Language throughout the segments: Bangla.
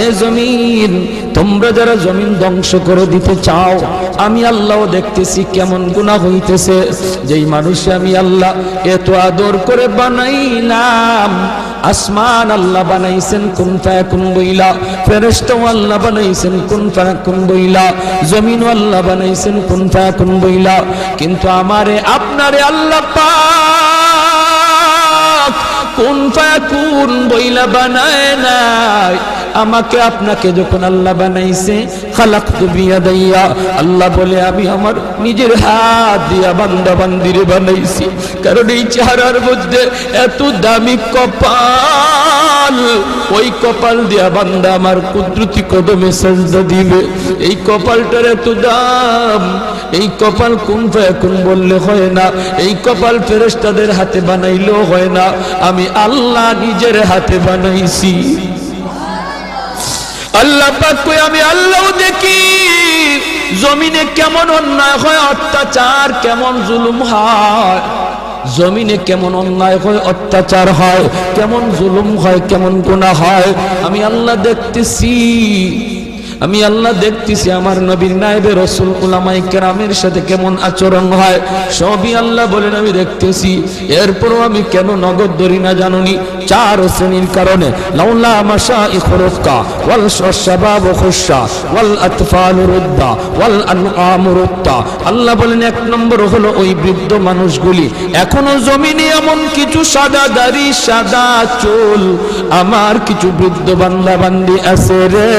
এ জমিন, তোমরা যারা জমিন ধ্বংস করে দিতে চাও, আমি আল্লাহও দেখতেছি কেমন গুনাহ হইতেছে। যেই মানুষে আমি আল্লাহ এত আদর করে বানাইলাম, আসমান আল্লাহ বানাইছেন কুন ফায়াকুন বইলা, ফেরেশতা আল্লাহ বানাইছেন কুন ফায়াকুন বইলা, জমিন আল্লাহ বানাইছেন কুন ফায়াকুন বইলা, কিন্তু আমারে আপনারে আল্লাহ পাক কুন ফায়াকুন বইলা বানায় নাই। আমাকে আপনাকে যখন আল্লাহ বানাইছে, খালাকতু বিয়াদাইয়া, আল্লাহ বলে আমি আমার নিজের হাত দিয়া বান্দা বান্দিরে বানাইছি। কারণ এই চেহারার মধ্যে এত দামি কপাল, ওই কপাল দিয়া বান্দা আমার কুদরতি কদমে সাজদা দিবে। এই কপালটার এত দাম, এই কপাল কুন ফায়াকুন বললে হয় না, এই কপাল ফেরেশতাদের হাতে বানাইলেও হয় না, আমি আল্লাহ নিজের হাতে বানাইছি। আল্লাহ পাক কই আমি আল্লাহও দেখি জমিনে কেমন অন্যায় হয়, অত্যাচার কেমন জুলুম হয়, জমিনে কেমন অন্যায় হয়, অত্যাচার হয়, কেমন জুলুম হয়, কেমন গুনাহ হয়, আমি আল্লাহ দেখতেছি। আমি আল্লাহ দেখতেছি আমার নবীর নায়েবে রাসূল উলামায়ে কেরামের সাথে কেমন আচরণ হয়, সবই আল্লাহ বলেন আমি দেখতেছি। এরপরও আমি কেন নগদ ধরি না জানুনি? 4 শ্রেণীর কারণে। লাউলা মাশাইখুরকা ওয়াল শাবাব খুশা ওয়াল আতফাল রুদ্দা ওয়াল আনআম রুদ্দা। আল্লাহ বলেন 1 নম্বর হলো ওই বৃদ্ধ মানুষগুলি, এখনো জমিনে এমন কিছু সাদা দাড়ি সাদা চুল আমার কিছু বৃদ্ধ বান্দা বান্দি আছে রে,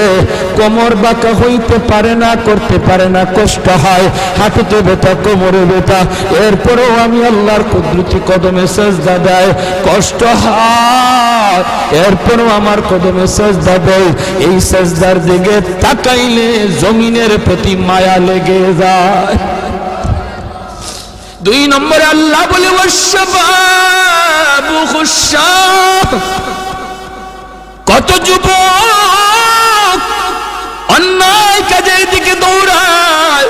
কোমর বাঁকা হইতে পারে না, করতে পারে না, কষ্ট হয়, হাঁটুতে ব্যথা, কোমরে ব্যথা, এরপরেও আমি আল্লাহর কুদরতি কদমে সাজদা দেয়, কষ্ট হয়, এরপরেও আমার কদমে সাজদা দেয়। এই সাজদার দিকে তাকাইলে জমিনের প্রতি মায়া লেগে যায়। 2 নম্বরে আল্লাহ বলে ওয়াশবাবু খুশা, কত যুবক অন্যায় কাজের দিকে দৌড়ায়,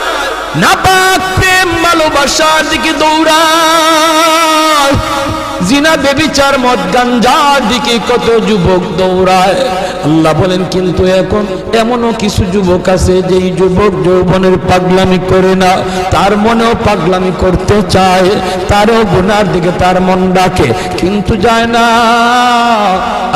নাপাক প্রেম ভালোবাসার দিকে দৌড়ায়, জিনা বেবিচার মদ গাঞ্জার দিকে কত যুবক দৌড়ায়। আল্লাহ বলেন কিন্তু এখন এমনও কিছু যুবক আছে যেই যুবক যৌবনের পাগলামি করে না, তার মনেও পাগলামি করতে চায়, তারও গুনার দিকে তার মন ডাকে কিন্তু যায় না।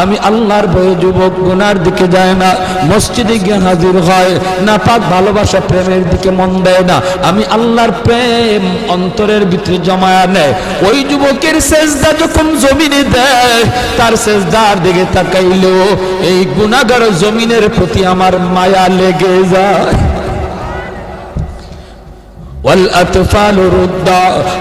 আমি আল্লাহর ভয়ে যুবক গুনার দিকে যায় না, মসজিদে গিয়ে হাজির হয়, নাপাক ভালোবাসা প্রেমের দিকে মন দেয় না, আমি আল্লাহর প্রেম অন্তরের ভিতরে জমায়া নেয়। ওই যুবকের সেজদা যখন জমিনে দেয়, তার সেজদার দিকে তাকাইলেও এই গুনাহগার জমিনের প্রতি আমার মায়া লেগে যায়।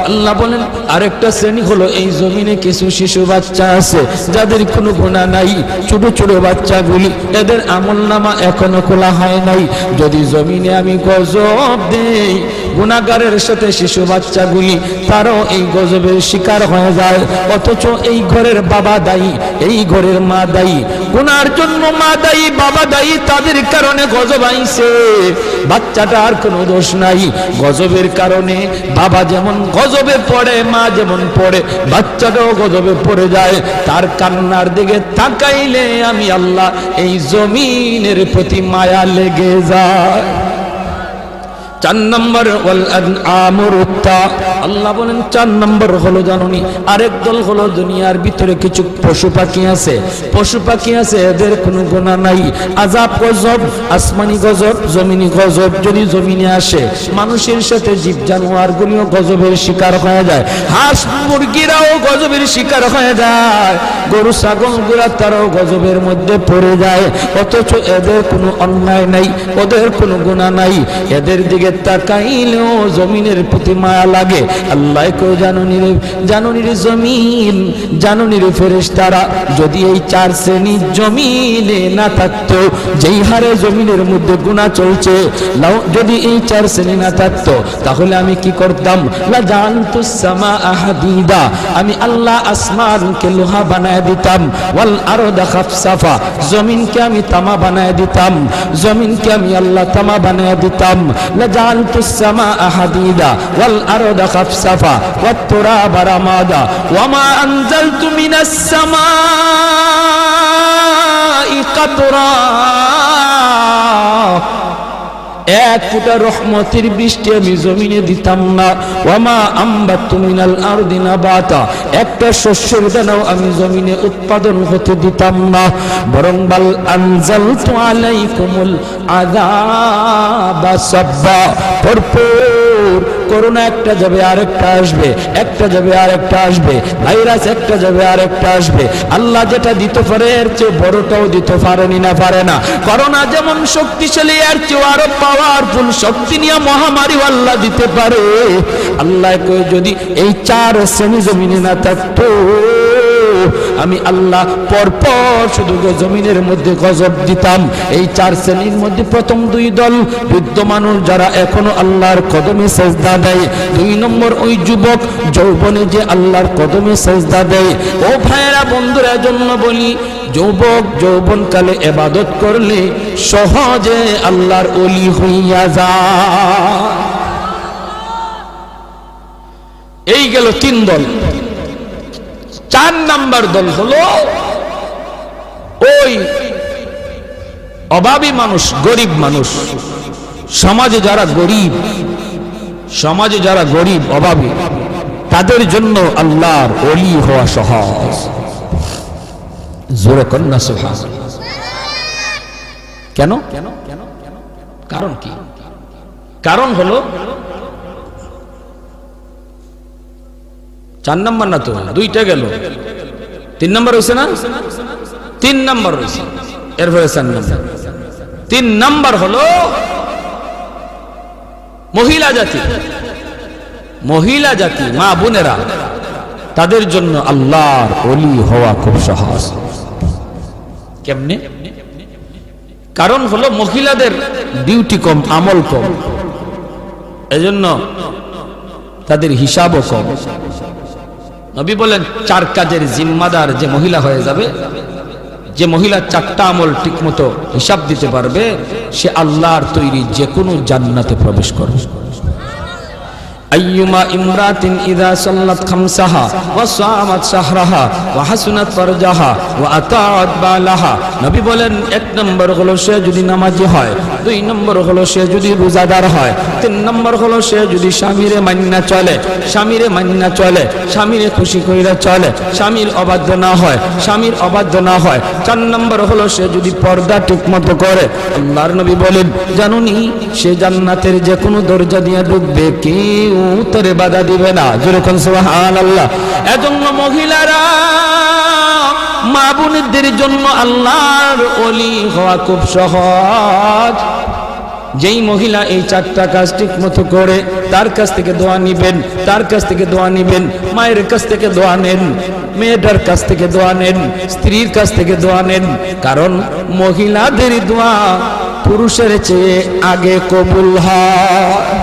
আল্লাহ বলেন আরেকটা শ্রেণী হলো এই জমিনে কিছু শিশু বাচ্চা আছে যাদের কোনো গুনাহ নাই, ছোট ছোট বাচ্চাগুলি, এদের আমলনামা এখনো খোলা হয় নাই। যদি জমিনে আমি গজব দেই, গুনাহগারের সাথে শিশু বাচ্চাগুলি তারাও এই গজবের শিকার হয়ে যায়, অথচ এই ঘরের বাবা দায়ী, এই ঘরের মা দায়ী, গুনার জন্য মা দায়ী, বাবা দায়ী, তাদের কারণে গজব আইছে, বাচ্চাটার কোনো দোষ নাই। গজবের কারণে বাবা যেমন গজবে পড়ে, মা যেমন পড়ে, বাচ্চাটাও গজবে পড়ে যায়। তার কান্নার দিকে তাকাইলে আমি আল্লাহ এই জমিনের প্রতি মায়া লেগে যায়। 4 নম্বর ওয়াল আনআম রুত্তা, আল্লাহ বলেন 4 নম্বর হলো জানুনি আরেক দল হলো দুনিয়ার ভিতরে কিছু পশু পাখি আছে, পশু পাখি আছে এদের কোনো গুনাহ নাই, আযাব গজব, আসমানি গজব, জমিনি গজব যদি জমিনে আসে, মানুষের সাথে জীব জানোয়ারগুলিও গজবের শিকার হয়ে যায়, হাঁস মুরগিরাও গজবের শিকার হয়ে যায়, গরু ছাগলগুলা তারাও গজবের মধ্যে পড়ে যায়, অথচ এদের কোনো অন্যায় নাই, ওদের কোনো গুনাহ নাই, এদের দিকে তাকাইলেও জমিনের প্রতি মায়া লাগে। আল্লাহ কো জানুনি রে জমিন, জানুনি রে ফেরেশতারা, যদি এই 4 শ্রেণী জমিনে না থাকতো, যেই হারে জমিনের মধ্যে গুনাহ চলছে, যদি এই 4 শ্রেণী না থাকতো তাহলে আমি কি করতাম? লা জানতুস সামা হাদিদা, আমি আল্লাহ আসমানকে লোহা বানায় দিতাম, ওয়াল আরদা খাফসাফা, জমিনকে আমি তামা বানায় দিতাম, জমিনকে আমি আল্লাহ তামা বানায় দিতাম, লাজালতুস সামাআ হাদিদা ওয়াল আরদা খাফসাফা ওয়াত তুরাবা রামাদা ওয়ামা আনজালতু মিনাস সামাই কাতরা এক ফোঁটা রহমতের বৃষ্টি আমি জমিনে দিতাম না। ওয়ামা আম্বাতু মিনাল আরদি নাবাতা, একটা শস্যের দানাও আমি জমিনে উৎপাদন হতে দিতাম না। বরং বাল আনজালতু আলাইকুমুল আযাবা সাব্বা, ভরপুর করোনা একটা যাবে আরেকটা আসবে, একটা যাবে আরেকটা আসবে, ভাইরাস একটা যাবে আরেকটা আসবে। আল্লাহ যেটা দিতে পারে এর চেয়ে বড়টাও দিতে পারেনি না পারে না। করোনা যেমন শক্তিশালী, এর চেয়ে আরো পাওয়ারফুল শক্তি নিয়ে মহামারী আল্লাহ দিতে পারে। আল্লাহ কই যদি এই চার শ্রেণী জমিনে না থাকতো, আমি আল্লাহ পরপর শুধু জমিনের মধ্যে গজব দিতাম। এই চার শ্রেণীর মধ্যে প্রথম দুই দল বৃদ্ধ মানুষ যারা এখনো আল্লাহর কদমে সেজদা দেয়। দুই নম্বর ওই যুবক যৌবনে যে আল্লাহর কদমে সেজদা দেয়। ও ভাইয়েরা বন্ধুরা, জন্য বলি যুবক যৌবনকালে ইবাদত করলে সহজে আল্লাহর ওলি হইয়া যায়। এই গেল তিন দল। চার নাম্বার দল হলো ওই অভাবী মানুষ, গরিব মানুষ। সমাজে যারা গরিব, সমাজে যারা গরিব অভাবী, তাদের জন্য আল্লাহর ওলি হওয়া সহজ। জোরে কন্যা সুবহানাল্লাহ। কেন? কারণ কি? কারণ হলো চার নাম্বার না তো, দুইটা গেল, তিন নাম্বার হয়েছে না? তিন নাম্বার হয়েছে, এরপরে চার নাম্বার। তিন নাম্বার হলো মহিলা জাতি। মহিলা জাতি, মা বোনেরা, তাদের জন্য আল্লাহর ওলি হওয়া খুব সহজ। কেমনে? কারণ হলো মহিলাদের ডিউটি কম, আমল কম, এজন্য তাদের হিসাবও কম। নবী বলেন চার কাজের জিম্মাদার যে মহিলা হয়ে যাবে, যে মহিলা চারটা আমল ঠিকমতো হিসাব দিতে পারবে, সে আল্লাহর তৈরি যে কোনো জান্নাতে প্রবেশ করবে। আইয়ুমা ইমরাতিন ইযা সাল্লাত খামসাহা ওয়া সামাত শাহরাহা ওয়া হাসনাত ফারজাহা ওয়া আতাআত বালাহা। নবী বলেন এক নম্বর হলো সে যদি নামাজি হয়, দুই নম্বর হলো সে যদি রোজাদার হয়, তিন নম্বর হলো সে যদি স্বামীরে মান্না চলে, স্বামীরে মান্না চলে, স্বামীরে খুশি কইরা চলে, স্বামীর অবাধ্য না হয়, স্বামীর অবাধ্য না হয়, চার নম্বর হলো সে যদি পর্দা ঠিকমতো করে। আল্লাহর নবী বলেন জানুনি সে জান্নাতের যে কোনো দরজা দিয়ে ঢুকবে, কেউ উত্তরে বাধা দিবে না। যেরকম সুবহানাল্লাহ। এজন্য মহিলারা, মা বোনদের জন্য আল্লাহর ওলি হওয়া খুব সহজ। যেই মহিলা এই চারটা কাজ ঠিক মতো করে, তার কাছ থেকে দোয়া নিবেন, তার কাছ থেকে দোয়া নিবেন, মায়ের কাছ থেকে দোয়া নেন, মেয়েটার কাছ থেকে দোয়া নেন, স্ত্রীর কাছ থেকে দোয়া নেন। কারণ মহিলাদের দোয়া পুরুষের চেয়ে আগে কবুল হয়।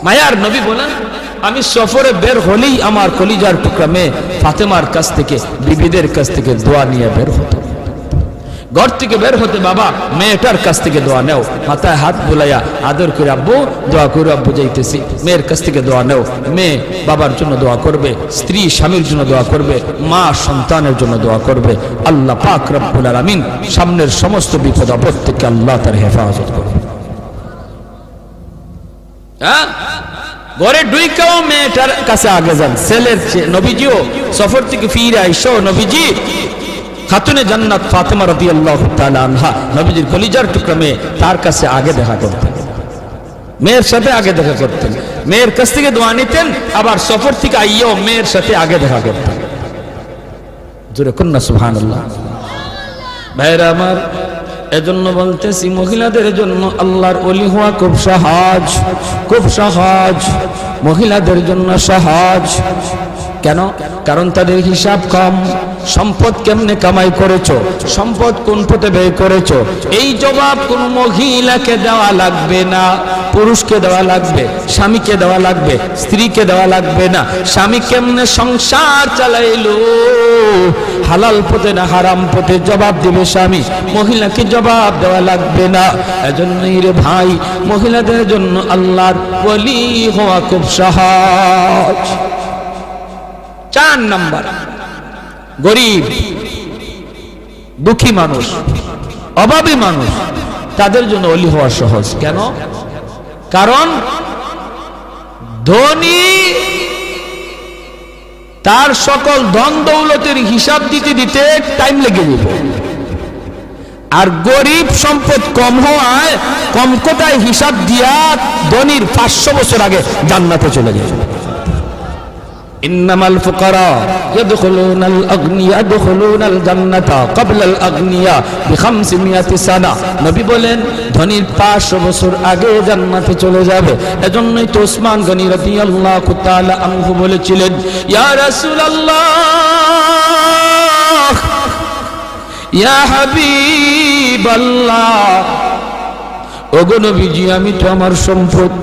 মায়ার নবী বলেন আমি সফরে বের হলেই আমার কলিজার টুকরা মেয়ে ফাতেমার কাছ থেকে, বিবিদের কাছ থেকে দোয়া নিয়ে বের হতো। ঘর থেকে বের হতে বাবা মেয়েটার কাছ থেকে দোয়া নেও, মাথায় হাত বুলাইয়া আদর করে আব্বু দোয়া করে আব্বু যাইতেছি। মেয়ের কাছ থেকে দোয়া নেও, মেয়ে বাবার জন্য দোয়া করবে, স্ত্রী স্বামীর জন্য দোয়া করবে, মা সন্তানের জন্য দোয়া করবে। আল্লাহ পাক রব্বুল আলামিন সামনের সমস্ত বিপদ আপদ থেকে আল্লাহ তার হেফাজত করবে। ঘরে ঢুইকাও মেয়েটার কাছে আগে যান। ছেলের নবীজিও সফর থেকে ফিরে আইসো, নবীজি খাতুনে জান্নাত ফাতেমা রাদিয়াল্লাহু তাআলা আনহা, নবীজির কলিজার টুকরা মেয়ে, তার কাছে আগে দেখা করতেন, মেয়ের সাথে আগে দেখা করতেন, মেয়ের কাছ থেকে দোয়া নিতেন, আবার সফর থেকে আইয়াও মেয়ের সাথে আগে দেখা করতেন। জোরে কন্যা সুবহানাল্লাহ। ভাইরা আমার, এজন্য বলতেছি মহিলাদের জন্য আল্লাহর ওলি হওয়া খুব সহজ, খুব সহজ। মহিলাদের জন্য সহজ। কেন? কারণ তাদের হিসাব কম। সম্পদ কেমনে কামাই করেছো, সম্পদ কোন পথে ব্যয় করেছো, এই জবাব কোন মহিলাকে দেওয়া লাগবে না, পুরুষকে দেওয়া লাগবে, স্বামীকে দেওয়া লাগবে, স্ত্রীকে দেওয়া লাগবে না। স্বামী কেমনে সংসার চালাইলো, হালাল পথে না হারাম পথে, জবাব দিবে স্বামী, মহিলাকে জবাব দেওয়া লাগবে না। এজন্যই রে ভাই, মহিলাদের জন্য আল্লাহর ওলি হওয়া খুব সহজ। চার নাম্বার, গরিব দুঃখী মানুষ, অভাবী মানুষ, তাদের জন্য ওলি হওয়া সহজ। কেন? কারণ ধনী তার সকল ধন দৌলতের হিসাব দিতে দিতে টাইম লেগে যাবে, আর গরিব সম্পদ কম হওয়ায় কম কোটায় হিসাব দিয়া ধনীর 500 বছর আগে জান্নাতে চলে যাবে। ইন্নামাল ফুকারা ইয়াদখুলুনাল আগনিয়া ইয়াদখুলুনাল জান্নাতা ক্বাবলাল আগনিয়া বি500 সানা। নবী বলেন ধনীর 500 বছর আগে জান্নাতে চলে যাবে। এজন্যই তো ওসমান গনি রাদিয়াল্লাহু তাআলা আনহু বলেছিলেন, ইয়া রাসূলুল্লাহ ইয়া হাবিবাল্লাহ, ওগো নবীজি আমি তো আমার সম্পদ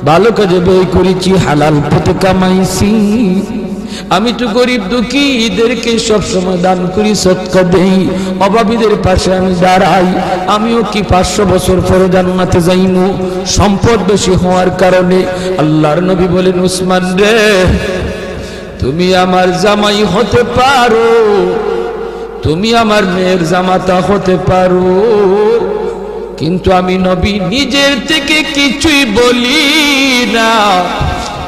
ভালো কাজে ব্যয় করেছি, হালাল পথে কামাইছি, আমি তো গরিব দুঃখীদেরকে সবসময় দান করি, সদকা দেই, অভাবীদের পাশে আমি দাঁড়াই, আমিও কি 500 বছর পরে জান্নাতে যাইমু সম্পদ বেশি হওয়ার কারণে? আল্লাহর নবী বলেন, উসমান রে তুমি আমার জামাই হতে পারো, তুমি আমার মেয়ের জামাতা হতে পারো, কিন্তু আমি নবী নিজের থেকে কিছুই বলি না,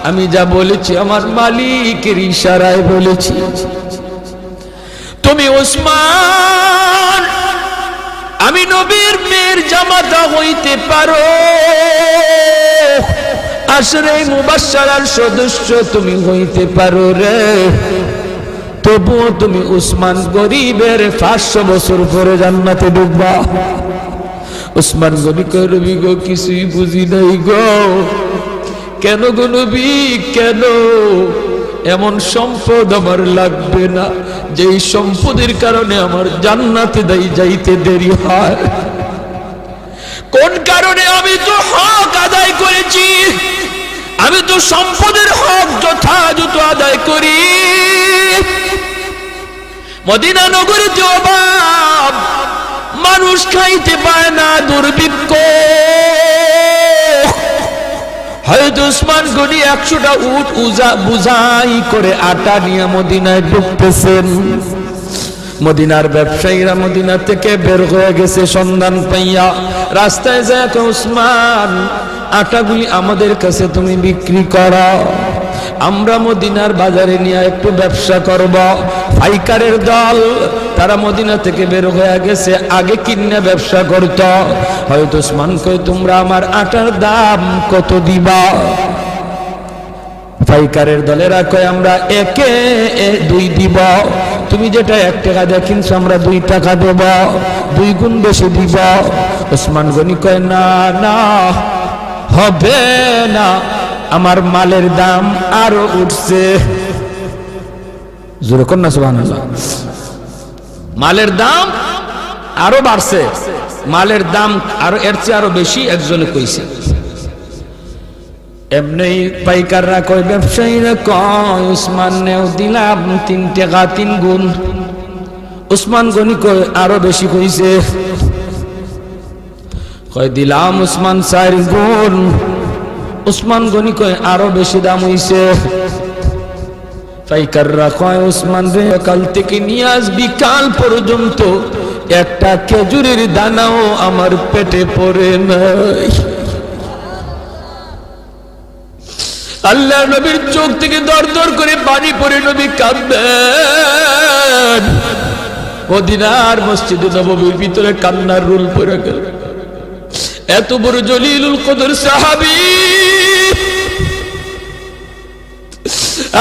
আমি যা বলেছি আমার মালিকের ইশারায় বলেছি। তুমি ওসমান আমি নবীর মেয়ের জামাতা হইতে পারো, আশরে মুবাশশারার সদস্য তুমি হইতে পারো রে, তবুও তুমি উসমান গরিবের 500 বছর পরে জান্নাতে ঢুকবা। উসমান গনি কয়, নবী গো কিছুই বুঝি নাই গো। কেন গো নবী, কেন? এমন সম্পদ আমার লাগবে না যেই সম্পদের কারণে আমার জান্নাতে যাইতে দেরি হয়। কোন কারণে? আমি তো হক আদায় করেছি, আমি তো সম্পদের হক যথাযথ আদায় করি। মদিনা নগরীতে অভাব, মানুষ খাইতে পায় না, দুর্ভিক্ষ। হযরত উসমান গনি 100টা উট বুঝাই করে আটা নিয়ে মদিনায় ঢুকতেছেন। মদিনার ব্যবসায়ীরা মদিনা থেকে বের হয়ে গেছে সন্ধান পাইয়া, রাস্তায় যায়, উসমান আটাগুলি আমাদের কাছে তুমি বিক্রি করো, আমরা মদিনার বাজারে নিয়ে একটু ব্যবসা করব। পাইকারের দল তারা মদিনা থেকে বের হয়ে গেছে, আগে কিনে ব্যবসা করত। হয়তো ওসমান কই, তোমরা আমার আটার দাম কত দিবা? পাইকারের দলেরা কয়, আমরা 1-2 দিব, তুমি যেটা 1 টাকা দিয়ে কিনছো আমরা 2 টাকা দেব, 2 গুণ বেশি দিব। ওসমান গনি কয়, না না হবে না, আমার মালের দাম আরো উঠছে। জোরে কর না সুবহানাল্লাহ। মালের দাম আরো বাড়ছে, মালের দাম আরো এর চেয়ে আরো বেশি একজনে কইছে। এমনি পাইকাররা কয়, ব্যবসায়ীরা কয়, উসমান নেও দিলাম 3 টাকা 3 গুণ। উসমান গনি কয়, আরো বেশি কইছে। কয় দিলাম উসমান 4 গুণ। উসমান গনি কয়, আরো বেশি দাম হইছে। পাইকাররা কয়, উসমান রে কাল থেকে নিয়ে আজ বিকাল পর্যন্ত একটা খেজুরের দানাও আমার পেটে পড়ে নাই। আল্লাহ নবীর চোখ থেকে দর দর করে পানি পড়ে নবী কাঁদবেন। মদিনার মসজিদে নববীর ভিতরে কান্নার রোল পড়ে গেল। এত বড় জলিলুল কদর সাহাবী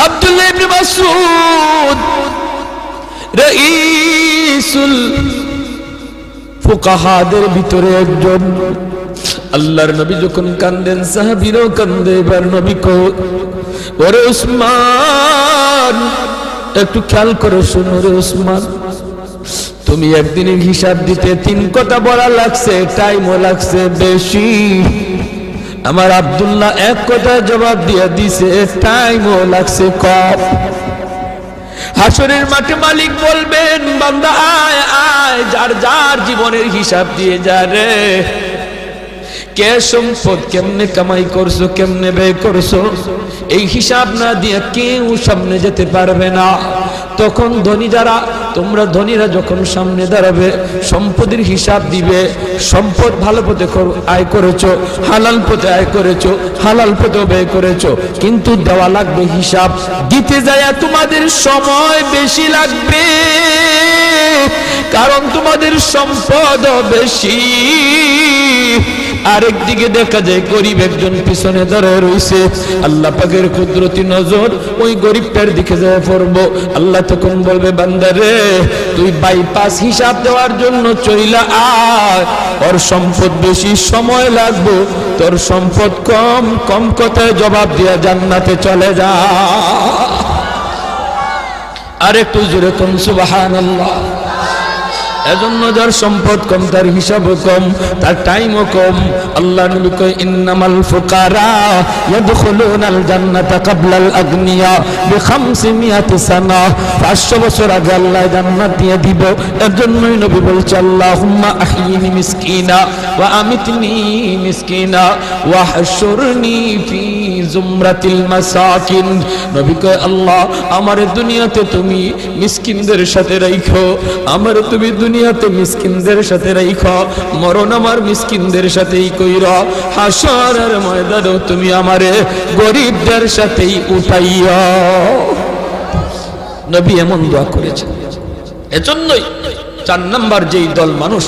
আব্দুল্লাহ ইবনে মাসউদ রাইসুল ফুকাহাদের ভিতরে একজন। আল্লাহর নবী যখন কান্দেন সাহাবীরাও কান্দে। এবার নবী কো, ওরে উসমান একটু খেয়াল করে শোনো রে উসমান, তুমি একদিনের হিসাব দিতে 3 কথা বলা লাগছে, টাইমও লাগছে বেশি। আমার আব্দুল্লাহ 1 কথা জবাব দিয়ে দিছে, টাইমও লাগছে কম। হাসরের মাঠে মালিক বলবেন, বান্দা আয় আয়, যার যার জীবনের হিসাব দিয়ে যা রে। কে সম্পদ কেমনে কামাই করছো, কেমনে ব্যয় করছো, এই হিসাব না দিয়ে কেউ সামনে যেতে পারবে না। তখন ধনী যারা, তোমরা ধনীরা যখন সামনে দাঁড়াবে, সম্পদের হিসাব দিবে, সম্পদ ভালো পথে আয় করেছো, হালাল পথে আয় করেছো, হালাল পথে ব্যয় করেছো, কিন্তু দেওয়া লাগবে হিসাব। দিতে যায় তোমাদের সময় বেশি লাগবে, কারণ তোমাদের সম্পদ বেশি। আরেকদিকে দেখা যায় গরিব একজন পিছনে দাঁড়ায় রয়েছে, আল্লাহ পাকের কুদরতি নজর ওই গরিবটার দিকে যায় পড়বো। আল্লাহ তখন বলবে, বান্দারে তুই বাইপাস হিসাব দেওয়ার জন্য চইলা আয়, ওর সম্পদ বেশি, সময় লাগবে, তোর সম্পদ কম, কম কথায় জবাব দিয়া জান্নাতে চলে যা। আর একটু জোরে কোন সুবহানাল্লাহ। এজন্য যার সম্পদ কম, তার হিসাবও কম, তার টাইমও কম। আল্লাহ নবী কয়, ইন্নামাল ফুকারা ইয়াদখুলুনাল জান্নাতা ক্বাবলাল আগনিয়া বি500 সানা। 500 বছর আগে আল্লাহ জান্নাত দিয়ে দিব। এর জন্যই নবী বলছে, আল্লাহুম্মা আহইনি মিসকিনা ওয়া আমিতনি মিসকিনা ওয়া হাশুরনি ফি জুমরাতিল মাসাকিন। নবী কয়, আল্লাহ আমার দুনিয়াতে তুমি মিসকিনদের সাথে রাখো, আমার তুমি দুনিয়াতে মিসকিনদের সাথে রাখো, মরণ আমার মিসকিনদের সাথেই কইরা, হাসরের ময়দানেও তুমি আমারে গরিবদের সাথেই উঠাইয়া। নবী এমন দোয়া করেছেন। এজন্যই 4 নাম্বার যেই দল মানুষ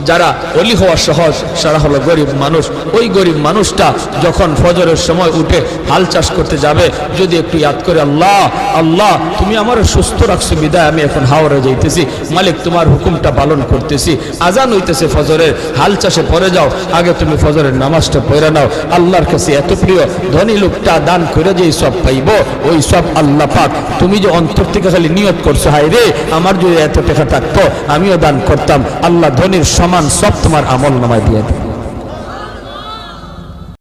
যারা অলি হওয়া সহজ, সারা হলো গরিব মানুষ। ওই গরিব মানুষটা যখন ফজরের সময় উঠে হাল চাষ করতে যাবে, যদি একটু ইয়াদ করে, আল্লাহ আল্লাহ তুমি আমার সুস্থ রাখছো বিদায় আমি এখন হাওড়ে যাইতেছি, মালিক তোমার হুকুমটা পালন করতেছি, আজান হইতেছে ফজরের, হাল চাষে পড়ে যাও, আগে তুমি ফজরের নামাজটা পড়ে নাও। আল্লাহর কাছে এত প্রিয়, ধনী লোকটা দান করে যেই সব পাইব, ওই সব আল্লাহ পাক তুমি যে অন্তর থেকে খালি নিয়ত করছো, হায় রে আমার যদি এত টাকা থাকতো আমিও দান করতাম, আল্লাহ ধনীর সমান সব তোমার আমল নামায় দিয়ে দিবে।